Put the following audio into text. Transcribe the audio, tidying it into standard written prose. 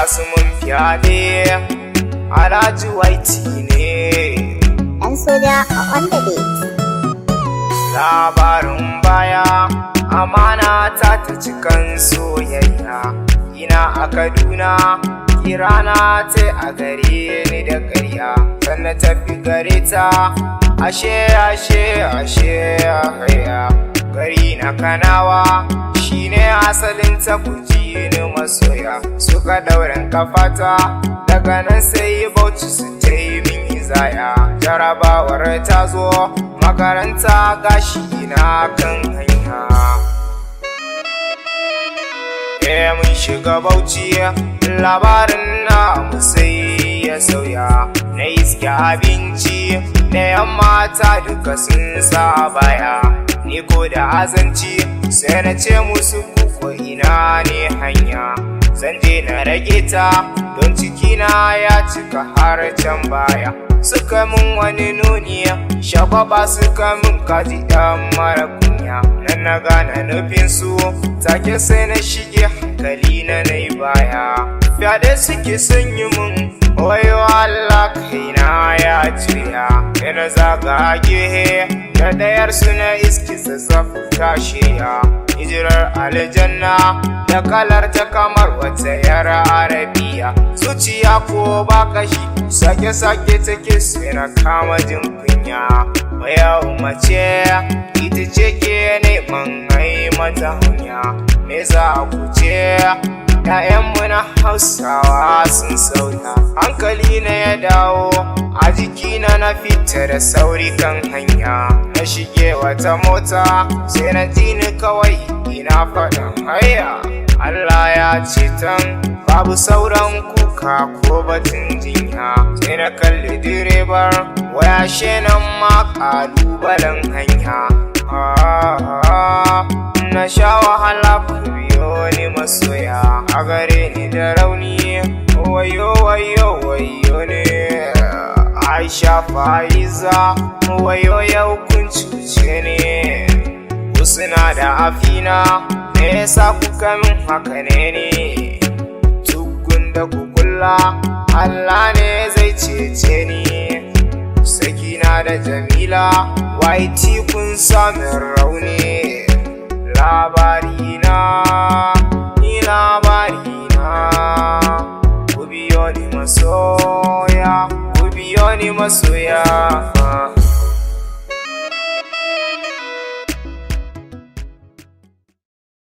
masu mun fyaɗe Alhaji Waiti ne. Ɗan soja a on the beat. Labarin baya amana ta cikan soyayya. Ina a Kaduna kirana ta a gare ni da ƙarya. Sannan tafi gare ta ashe haya. Gari na Kanawa shine asalin ta kuji ni masoya. Suka ɗaurin kafata daga nan sai Bauchi su ta yi min izaya. Jarabawar ta zo makaranta gashi na kan hanya. Mun shiga Bauchi labarin namu sai ya sauya. Na iske abinci da yamma ta duka sun sa baya. Ni ko da azanci sai na ce musu kuko ina ne hanya. Zan je na rage ta don cikina ya cika har can baya. Suka min wani nuni shagwaba suka min kaji ɗan mara kunya. Nan na gane nufinsu take sai na shige hankali na yi baya. Fyaɗe suke son yi min wayo Allah kaina ya juya. Yana zaga gehe da ɗayar suna iski zazzaf tashiya. Hijirar aljanna da kalar ta kamar wata yar arabiya. Zuciya ko ba kashi sake take sai na kama jin kunya. Waya mace ita ce ke neman ai mata hanya. Me za ku ce ‘ya'yanmu na Hausawa sun sauya. Hankali na ya dawo a jikina na fita da sauri kan hanya. Na shige wata mota sai na ji ni kawai ina faɗin haya. Allah ya ceton babu sauran kuka ko batun jinya. Sai na kalli direbar waya shenan ma ƙalubalen hanya. Na sha wahala biyo ni masoya a gare ni da rauni. Wayo ne Aisha Faiza wayo yau kun cuce ne. Suna da afina me yasa kuka min haka ne. Tugun da kukulla Allah ne zai cece ni. Sakina da Jamila Waiti kun samin rauni. Labari